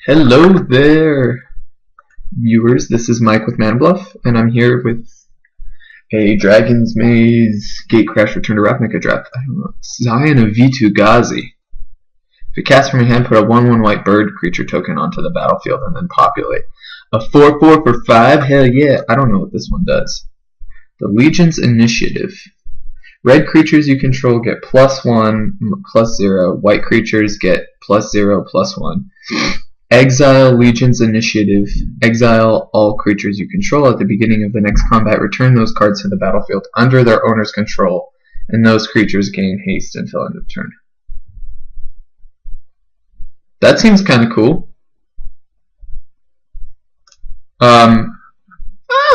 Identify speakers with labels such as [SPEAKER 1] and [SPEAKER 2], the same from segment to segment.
[SPEAKER 1] Hello there, viewers. This is Mike with Man Bluff, and I'm here with a Dragon's Maze Gatecrash Return to Ravnica draft. I don't know. Zion of V2 Ghazi. If you cast from your hand, put a 1/1 white bird creature token onto the battlefield and then populate. A 4/4 for 5? Hell yeah. I don't know what this one does. The Legion's Initiative. Red creatures you control get +1, +0. White creatures get +0, +1. Exile Legion's Initiative. Exile all creatures you control at the beginning of the next combat. Return those cards to the battlefield under their owner's control, and those creatures gain haste until end of turn. That seems kind of cool.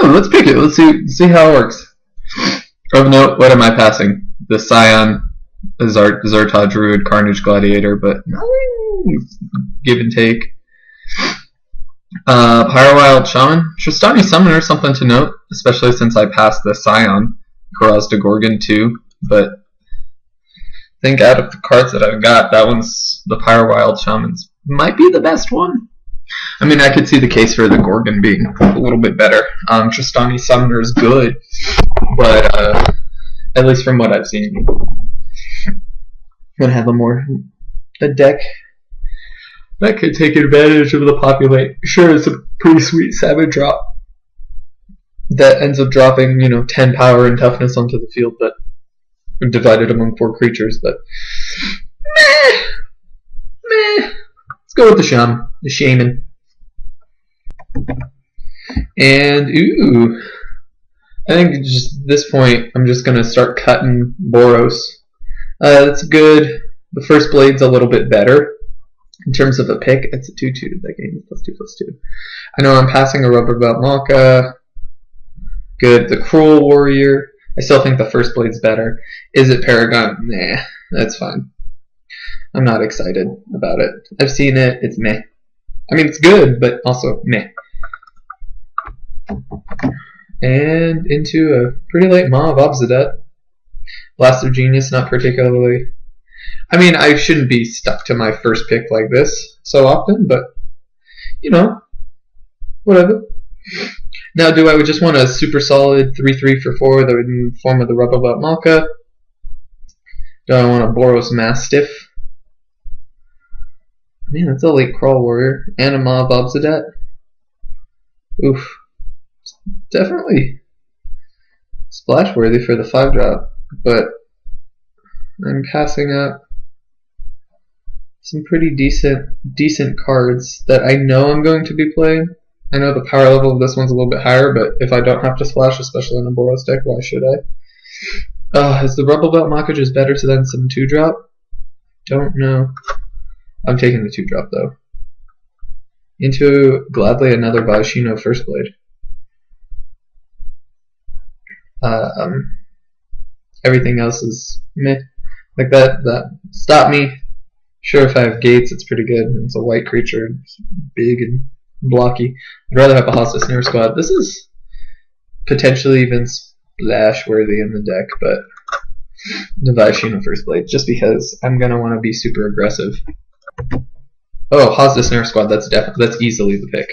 [SPEAKER 1] Let's pick it. Let's see how it works. Of note, what am I passing? The Scion, Zerta Druid, Carnage Gladiator, but nothing give and take. Pyrowild Shaman, Tristani Summoner, something to note, especially since I passed the Scion, Karazda Gorgon too, but I think out of the cards that I've got, that one's the Pyrowild Shamans might be the best one. I mean, I could see the case for the Gorgon being a little bit better. Tristani Summoner is good, but at least from what I've seen, I'm gonna have a deck that could take advantage of the populate. Sure, it's a pretty sweet 7-drop that ends up dropping, 10 power and toughness onto the field, but divided among 4 creatures. But meh. Let's go with the shaman. And I think just at this point, I'm just gonna start cutting Boros. That's good. The first blade's a little bit better in terms of a pick. It's a 2/2. That game is +2/+2. I know I'm passing a Rubber Belt Malka. Good. The Cruel Warrior. I still think the first blade's better. Is it Paragon? Nah, that's fine. I'm not excited about it. I've seen it. It's meh. I mean, it's good, but also meh. And into a pretty late Maw of Obsidet. Blast of Genius, not particularly. I mean, I shouldn't be stuck to my first pick like this so often, but, whatever. Now, do I just want a super solid 3/3 for 4 that would in the form of the Rubber Belt Malka? Do I want a Boros Mastiff? Man, that's a late Crawl Warrior. And a Maw of Obsidet. Oof. Definitely splash worthy for the 5-drop, but I'm passing up some pretty decent cards that I know I'm going to be playing. I know the power level of this one's a little bit higher, but if I don't have to splash, especially in a Boros deck, why should I? Is the Rubble Belt Maka just better than some 2-drop? Don't know. I'm taking the 2-drop though. Into gladly another Baishino First Blade. Everything else is meh. Like that stop me. Sure, if I have gates, it's pretty good. It's a white creature, it's big and blocky. I'd rather have a Hostile Snare Squad. This is potentially even splash worthy in the deck, but the Vaishino First Blade, just because I'm gonna want to be super aggressive. Oh, Hostile Snare Squad, that's easily the pick.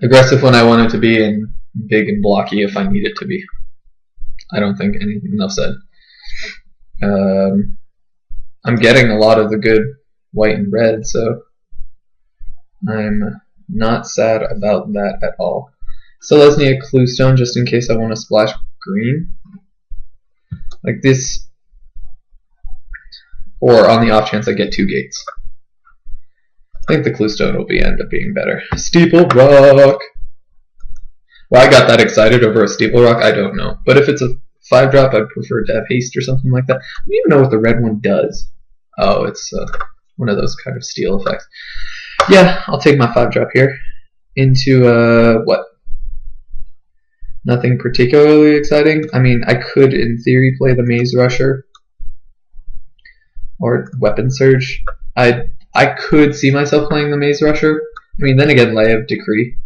[SPEAKER 1] Aggressive when I want it to be, and big and blocky if I need it to be. I don't think enough said. I'm getting a lot of the good white and red, so I'm not sad about that at all. Selesnya Cluestone, just in case I want to splash green. Like this, or on the off chance I get 2 gates. I think the Cluestone will end up being better. Steeple Rock! Why I got that excited over a Steeple Rock, I don't know. But if it's a 5-drop, I'd prefer to have haste or something like that. I don't even know what the red one does. Oh, it's one of those kind of steel effects. Yeah, I'll take my 5-drop here. Into, what? Nothing particularly exciting. I mean, I could, in theory, play the Maze Rusher. Or Weapon Surge. I could see myself playing the Maze Rusher. I mean, then again, Lay of Decree.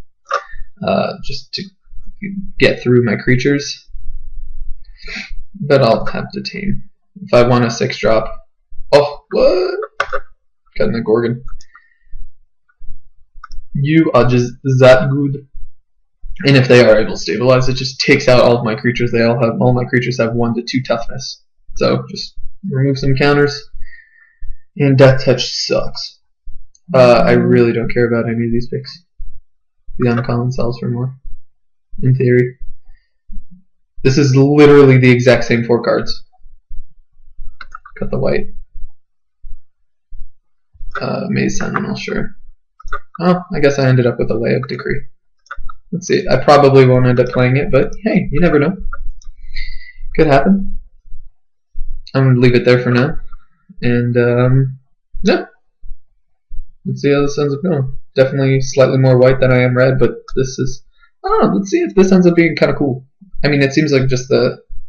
[SPEAKER 1] Just to get through my creatures. But I'll have to tame. If I want a 6-drop. Oh, what? Cutting the Gorgon. You are just that good. And if they are able to stabilize, it just takes out all of my creatures. All my creatures have 1 to 2 toughness. So just remove some counters. And Death Touch sucks. I really don't care about any of these picks. The uncommon sells for more, in theory. This is literally the exact same 4 cards. Cut the white. Maze Sentinel, sure. Oh, I guess I ended up with a layup decree. Let's see. I probably won't end up playing it, but hey, you never know. Could happen. I'm going to leave it there for now. And, yeah. Let's see how this ends up going. Definitely slightly more white than I am red, but this is... let's see if this ends up being kind of cool. I mean, it seems like just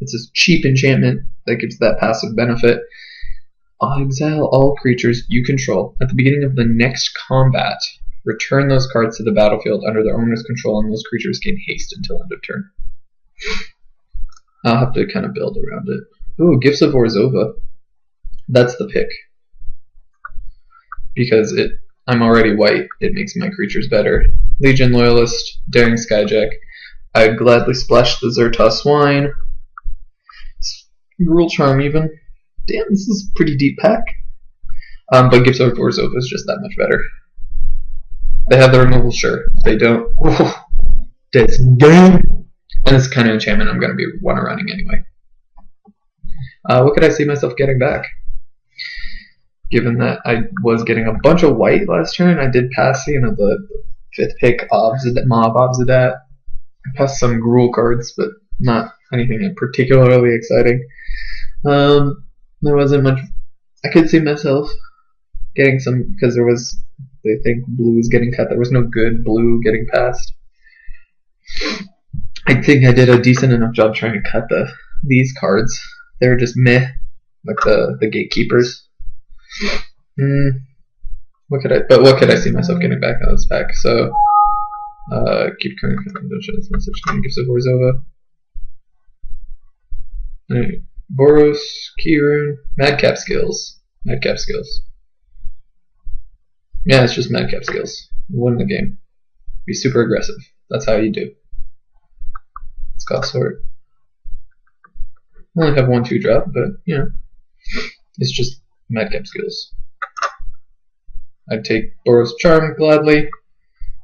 [SPEAKER 1] it's a cheap enchantment that gives that passive benefit. Exile all creatures you control. At the beginning of the next combat, return those cards to the battlefield under their owner's control, and those creatures gain haste until end of turn. I'll have to kind of build around it. Ooh, Gifts of Orzhova. That's the pick. Because I'm already white, it makes my creatures better. Legion Loyalist, Daring Skyjack. I'd gladly splash the Zertos Swine. Gruul Charm even. Damn, this is a pretty deep pack. But Gifts of Orzhova is just that much better. They have the removal, sure. If they don't, that's game. And it's kind of enchantment I'm going to be running anyway. What could I see myself getting back? Given that I was getting a bunch of white last turn, I did pass, the 5th pick Mob Obsidat. I passed some Gruul cards, but not anything particularly exciting. There wasn't much. I could see myself getting some, because they think blue is getting cut. There was no good blue getting passed. I think I did a decent enough job trying to cut these cards. They were just meh, like the gatekeepers. What could I see myself getting back on this pack? So, keep current conditions, message, Gifts of Orzhova. Boros, Keyrune, Madcap Skills. Madcap Skills. Yeah, it's just Madcap Skills. Win the game. Be super aggressive. That's how you do. It's got sort. I only have 1/2 drop, but it's just Madcap Skills. I'd take Boros Charm gladly.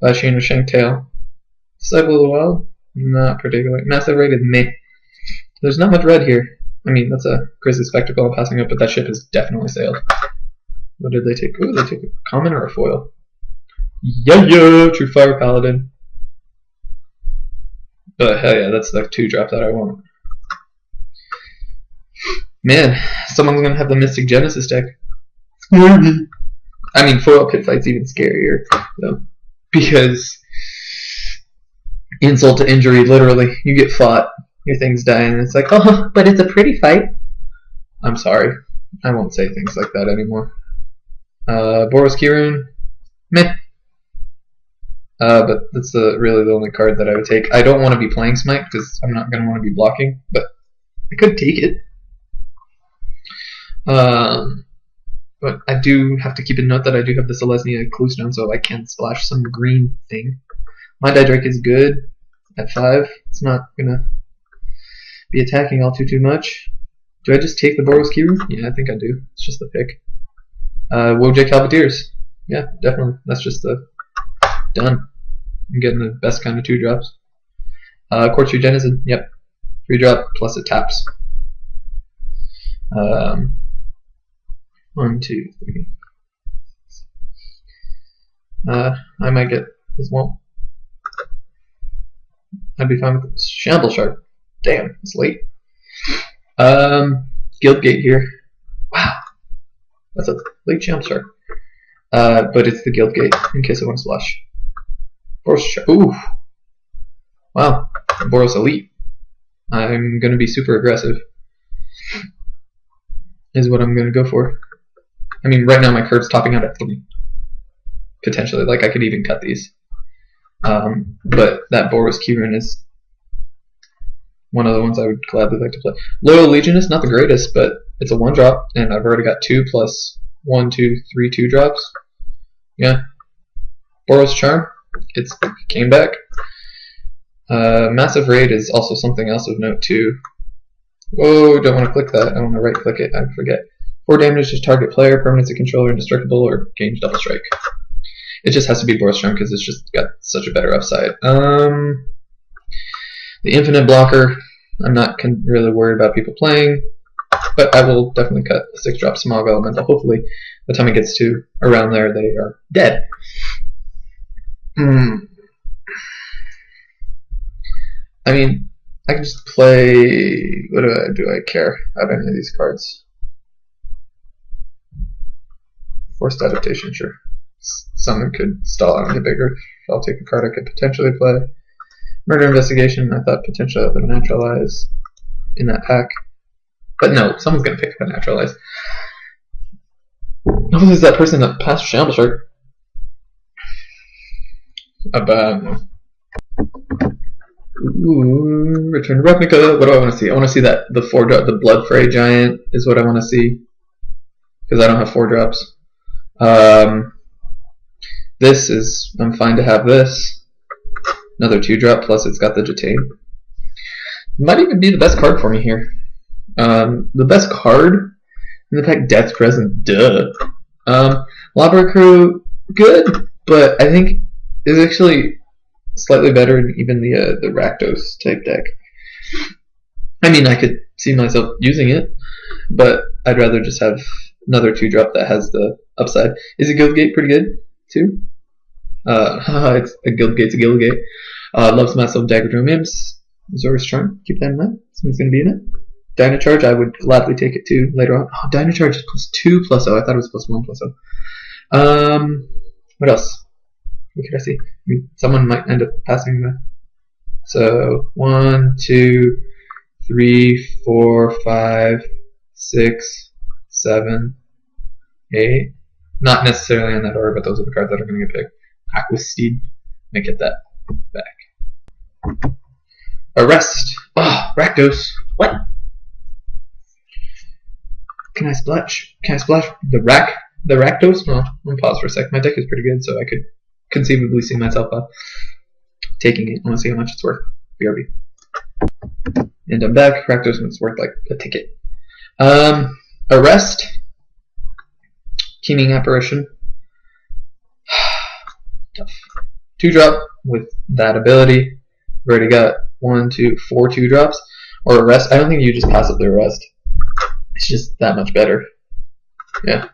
[SPEAKER 1] Lasheen or Shanktail. Disciple of the Wild? Not particularly. Massive Raid is meh. There's not much red here. I mean, that's a Grisly Spectacle I'm passing up, but that ship has definitely sailed. What did they take? Ooh, they took a common or a foil. Yeah, True Fire Paladin. But hell yeah, that's the 2 drop that I want. Man, someone's gonna have the Mystic Genesis deck. I mean, foil pit fight's even scarier, though, because insult to injury, literally, you get fought, your thing's dying, and it's like, oh, but it's a pretty fight. I'm sorry, I won't say things like that anymore. Boros Keyrune, meh. But that's really the only card that I would take. I don't want to be playing Smite because I'm not going to want to be blocking, but I could take it. But I do have to keep in note that I do have the Selesnya Cluestone, so I can splash some green thing. My Daedric is good at 5. It's not going to be attacking all too much. Do I just take the Boros Keyrune? Yeah, I think I do. It's just the pick. Wojek Halberdiers. Yeah, definitely. That's just the done. I'm getting the best kind of 2 drops. Quartz Denizen. Yep. 3 drop plus it taps. 1, 2, 3. I might get this one. I'd be fine with this. Shamble Shark. Damn, it's late. Guildgate here. Wow. That's a late Shamble Shark. But it's the Guildgate in case I want to splash. Boros Shark. Ooh. Wow. Boros Elite. I'm going to be super aggressive. Is what I'm going to go for. I mean, right now my curve's topping out at 3. Potentially. Like, I could even cut these. But that Boros Keyrune is one of the ones I would gladly like to play. Loyal Legion is not the greatest, but it's a 1 drop, and I've already got 2 plus 1, 2, 3 2 drops. Yeah. Boros Charm. it came back. Massive Raid is also something else of note too. Whoa, don't want to click that. I want to right click it. I forget. 4 damage to target player, permanency controller, indestructible, or gains double strike. It just has to be Borstrom because it's just got such a better upside. The infinite blocker, I'm not really worried about people playing, but I will definitely cut a 6-drop Smog Elemental. Hopefully, by the time it gets to around there, they are dead. I mean, I can just play. What do I care about any of these cards? Forced Adaptation, sure. Someone could stall out and get bigger. I'll take a card I could potentially play. Murder Investigation, I thought potentially I would Naturalize in that pack. But no, someone's going to pick up a Naturalize. Who is that person that passed Shamble Shark? Ooh, Return to Ravnica. What do I want to see? I want to see that the 4-drop, the Blood Fray Giant is what I want to see. Because I don't have 4-drops. This is, I'm fine to have this. Another 2-drop, plus it's got the Jatane. Might even be the best card for me here. The best card in the pack, Death Crescent, duh. Labra Crew, good, but I think is actually slightly better in even the Rakdos type deck. I mean, I could see myself using it, but I'd rather just have another 2-drop that has the upside. Is a Guildgate pretty good too? It's a Guildgate's a Guildgate. Loves myself Dagger Drone Imps. Zor's Charm, keep that in mind. Someone's gonna be in it. Dynacharge, I would gladly take it too later on. Oh, Dynacharge is +2/+0. I thought it was +1/+0. What else? What could I see? I mean, someone might end up passing that. So 1, 2, 3, 4, 5, 6, 7, 8. Not necessarily in that order, but those are the cards that are going to get picked. Aquasteed. Let me get that back. Arrest. Oh, Rakdos. What? Can I splash? Can I splash the Rakdos? No, I'm gonna pause for a sec. My deck is pretty good, so I could conceivably see myself taking it. I want to see how much it's worth. BRB. And I'm back. Rakdos is worth like a ticket. Arrest. Teeming Apparition. Tough. 2-drop with that ability. We've already got 1, 2, 4 2-drops. Or Arrest. I don't think you just pass up the Arrest. It's just that much better. Yeah.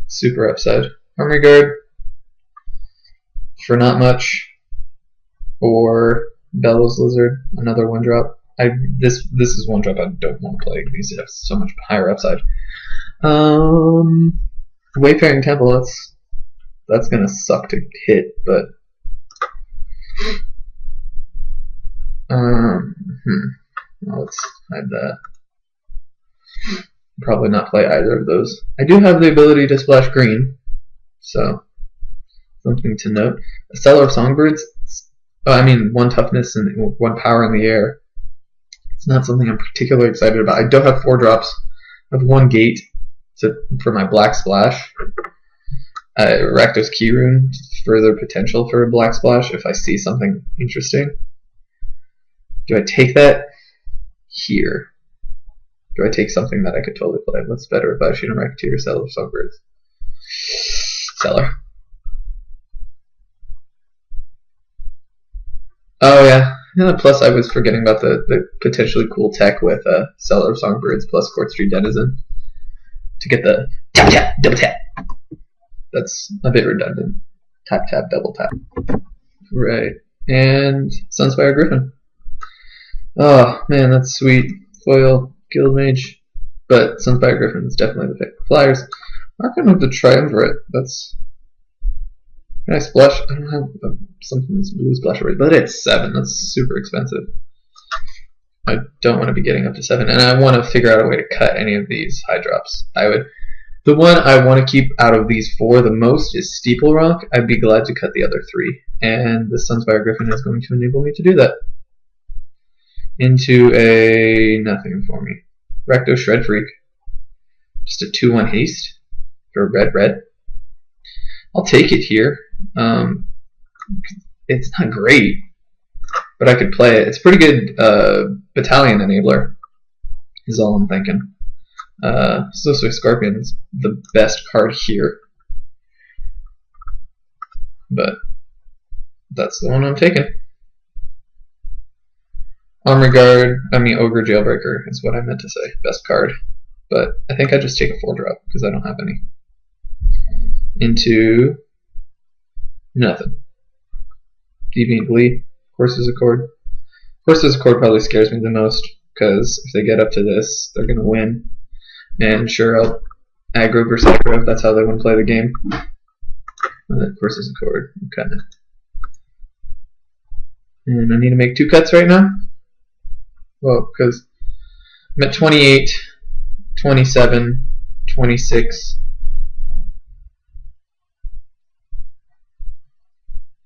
[SPEAKER 1] Super upside. Armory Guard. For not much. Or Bellows Lizard. Another 1-drop. This is 1-drop I don't want to play. These have so much higher upside. Wayfaring Temple. That's gonna suck to hit, but let's hide that. Probably not play either of those. I do have the ability to splash green, so something to note. A Cellar of Songbirds. I mean, 1 toughness and 1 power in the air. It's not something I'm particularly excited about. I don't have 4-drops. I have 1 gate for my black splash. Rakdos Keyrune, further potential for a black splash if I see something interesting. Do I take that here? Do I take something that I could totally play? What's better, Vashina Racketeer or Cellar of Songbirds? Cellar. Oh yeah. Plus I was forgetting about the potentially cool tech with Cellar of Songbirds plus Court Street Denizen to get the tap tap double tap. That's a bit redundant. Tap tap double tap. Right. And Sunspire Griffin. Oh man, that's sweet. Foil Guildmage, but Sunspire Griffin is definitely the pick. Flyers. Archon of the Triumvirate. That's. Can I splash? I don't have something that's blue splash already, but it's 7. That's super expensive. I don't want to be getting up to 7, and I want to figure out a way to cut any of these high drops. The one I want to keep out of these 4 the most is Steeple Rock. I'd be glad to cut the other 3, and the Sunspire Griffin is going to enable me to do that. Into a nothing for me. Rakdos Shred Freak. Just a 2/1 haste for red. I'll take it here. It's not great, but I could play it. It's a pretty good battalion enabler, is all I'm thinking. So Scorpion's the best card here, but that's the one I'm taking. Ogre Jailbreaker is what I meant to say. Best card, but I think I just take a 4-drop because I don't have any. Into nothing. Deviant Glee, Courser's Accord. Courser's Accord probably scares me the most because if they get up to this, they're gonna win. And sure, I'll aggro versus aggro if that's how they want to play the game. Courser's Accord, okay. And I need to make 2 cuts right now. Well, because I'm at 28, 27, 26,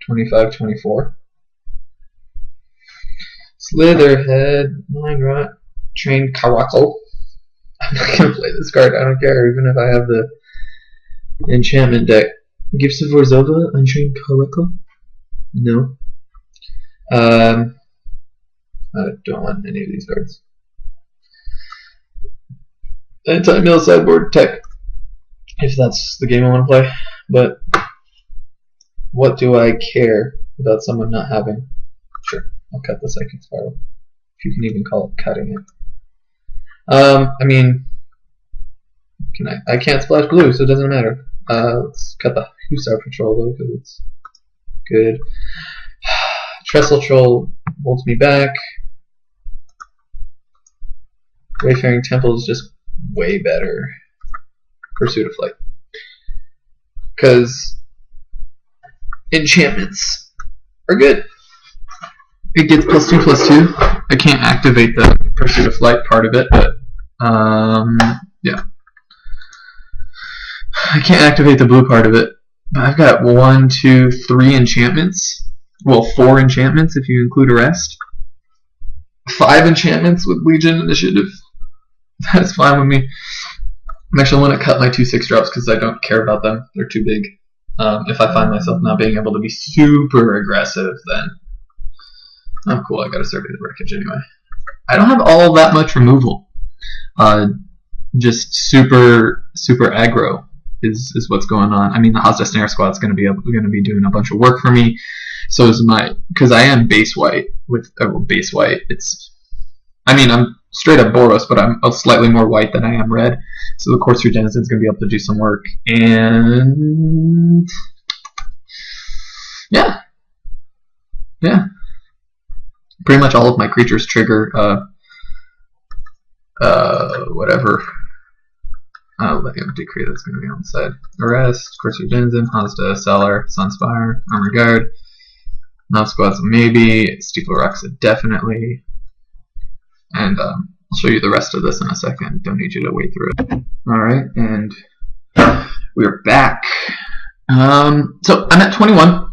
[SPEAKER 1] 25, 24. Slitherhead, Mind Rot, Train Kawako. I'm not going to play this card, I don't care, even if I have the enchantment deck. Gifts of Orzhova, Untrained Kawako? No. I don't want any of these cards. Anti-mill sideboard tech, if that's the game I want to play. But what do I care about someone not having? Sure, I'll cut the Psychic Spiral, if you can even call it cutting it. I mean, I can't splash blue, so it doesn't matter. Let's cut the Hussar Patrol though, because it's good. Trestle Troll holds me back. Wayfaring Temple is just way better. Pursuit of Flight. Because enchantments are good. It gets +2/+2. I can't activate the Pursuit of Flight part of it, but yeah. I can't activate the blue part of it. But I've got 1, 2, 3 enchantments. Well, 4 enchantments if you include a rest. 5 enchantments with Legion Initiative. That's fine with me. I'm actually going to cut my 2 6-drops because I don't care about them. They're too big. If I find myself not being able to be super aggressive, then oh cool, I got a Survey the Wreckage anyway. I don't have all that much removal. Just super aggro is what's going on. I mean, the Hazda Snare Squad is going to be doing a bunch of work for me. So is because I am base white with base white. I mean, I'm straight up Boros, but I'm slightly more white than I am red. So the Courser Denizen is going to be able to do some work, and yeah. Pretty much all of my creatures trigger whatever. Decree that's going to be on the side. Arrest, Courser Denizen, Hazda, Cellar, Sunspire, Armor Guard. Mob Squad's a maybe. Steeple Rock's a definitely. And I'll show you the rest of this in a second. Don't need you to wait through it. Alright, and we're back. So I'm at 21.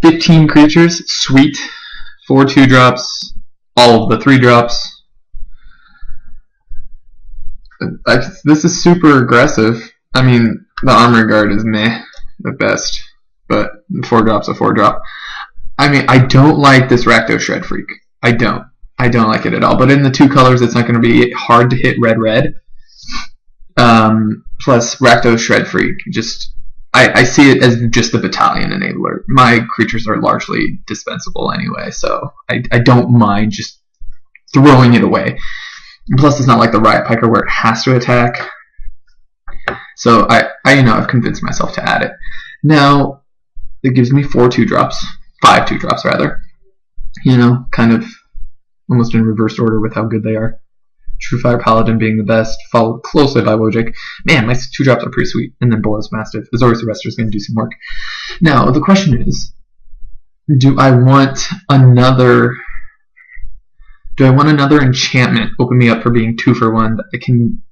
[SPEAKER 1] 15 creatures. Sweet. 4 2-drops. All of the 3-drops. This is super aggressive. I mean, the Armor Guard is meh at best, but 4-drop's a 4-drop. I mean, I don't like this Rakdos Shred Freak. I don't like it at all. But in the 2 colors, it's not going to be hard to hit red. Plus, Rakdos Shred Freak, I see it as just the battalion enabler. My creatures are largely dispensable anyway, so I don't mind just throwing it away. Plus, it's not like the Riot Piker where it has to attack. So I've convinced myself to add it. Now, it gives me 4 2-drops. 5 2-drops, rather. Kind of almost in reverse order with how good they are. True Fire Paladin being the best, followed closely by Wojcik. Man, my 2-drops are pretty sweet. And then Boros Mastiff. Azorius Arrestor is going to do some work. Now, the question is, do I want another enchantment open me up for being 2 for 1 that I can,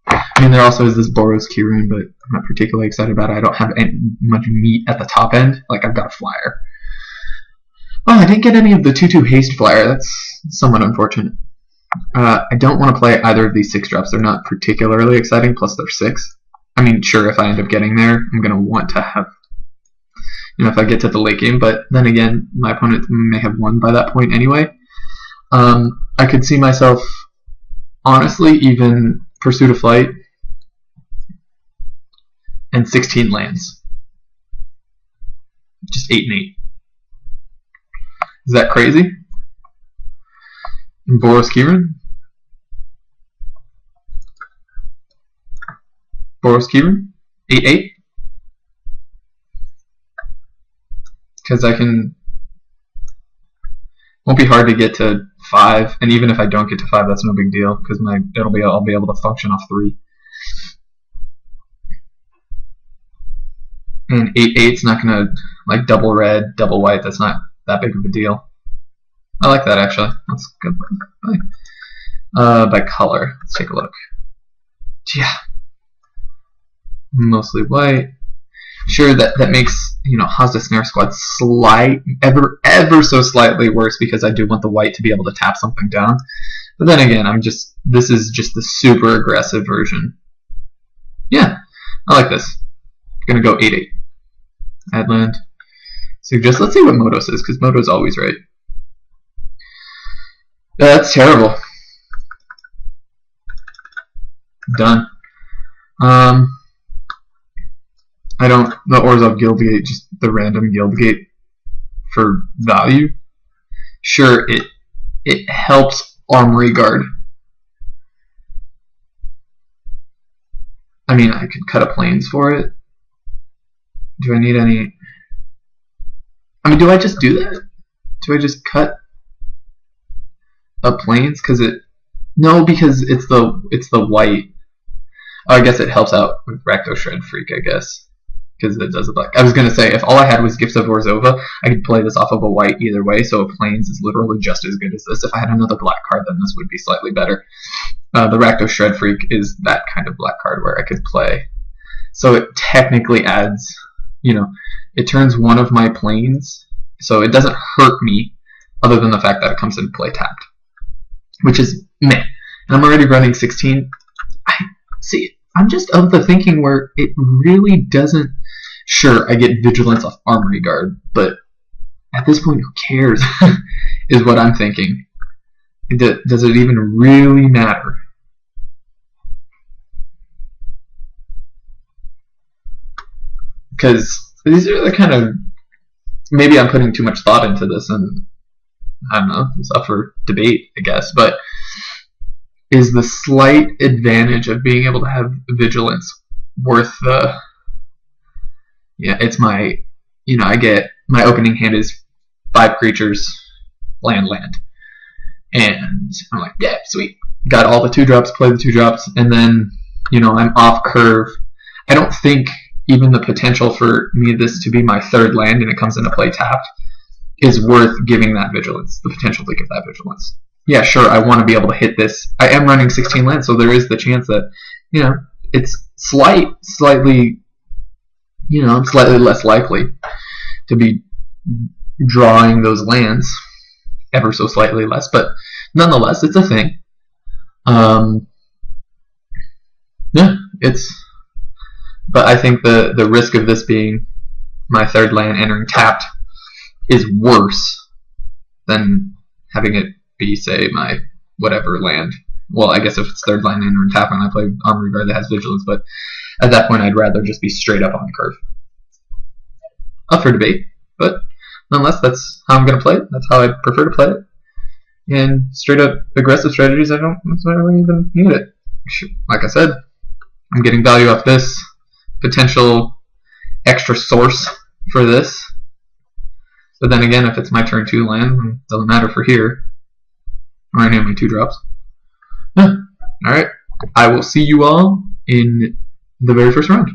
[SPEAKER 1] I mean, there also is this Boros Keyrune, but I'm not particularly excited about it. I don't have much meat at the top end. I've got a flyer. Oh, I didn't get any of the 2/2 haste flyer. That's somewhat unfortunate. I don't want to play either of these 6-drops. They're not particularly exciting, plus they're 6. I mean, sure, if I end up getting there, I'm going to want to have, if I get to the late game, but then again, my opponent may have won by that point anyway. I could see myself, honestly, even Pursuit of Flight and 16 lands. Just 8 and 8. Is that crazy? And Boros Kieran? Boros Kieran? 8-8? Because I can... Won't be hard to get to 5, and even if I don't get to 5, that's no big deal, because I'll be able to function off 3. And 8-8's not gonna, like, double red, double white, that's not that big of a deal. I like that, actually. That's good. By color, let's take a look. Yeah. Mostly white. Sure, that makes, Hazda Snare Squad ever so slightly worse, because I do want the white to be able to tap something down. But then again, this is just the super aggressive version. Yeah, I like this. I'm gonna go 8-8. Add land. Suggest, let's see what Moto says, because Moto's always right. That's terrible. Done. The Orzhov Guildgate, just the random Guildgate for value. Sure, it helps Armory Guard. I mean, I could cut a Plains for it. Do I need any... I mean, do I just do that? Do I just cut a Plains? No, because it's the white. Oh, I guess it helps out with Rakdos Shred Freak, I guess. Because it does a black. I was going to say, if all I had was Gifts of Orzhova, I could play this off of a white either way, so a Plains is literally just as good as this. If I had another black card, then this would be slightly better. The Rakdos Shred Freak is that kind of black card where I could play. So it technically adds, it turns one of my Plains, so it doesn't hurt me, other than the fact that it comes into play tapped. Which is meh. And I'm already running 16. I'm just of the thinking where it really doesn't... Sure, I get Vigilance off Armory Guard, but at this point, who cares? Is what I'm thinking. Does it even really matter? Because these are the kind of... Maybe I'm putting too much thought into this, and I don't know, it's up for debate, I guess, but is the slight advantage of being able to have Vigilance worth the... Yeah, it's my... I get... My opening hand is 5 creatures, land. And I'm like, yeah, sweet. Got all the 2-drops, play the 2-drops, and then, I'm off curve. I don't think even the potential for this to be my 3rd land and it comes into play tapped is worth giving that Vigilance, the potential to give that Vigilance. Yeah, sure, I want to be able to hit this. I am running 16 lands, so there is the chance that, it's slightly less likely to be drawing those lands, ever so slightly less, but nonetheless, it's a thing. Yeah, but I think the risk of this being my 3rd land entering tapped is worse than having it be, say, my whatever land. Well, I guess if it's 3rd land entering tapped and I play Armory Guard that has Vigilance, but at that point I'd rather just be straight up on curve. Up for debate, but nonetheless, that's how I'm going to play it. That's how I prefer to play it. And straight up aggressive strategies, I don't necessarily even need it. Like I said, I'm getting value off this, potential extra source for this. But then again, if it's my turn 2 land, it doesn't matter for here. Or any of my 2-drops. Yeah. Alright, I will see you all in the very first round.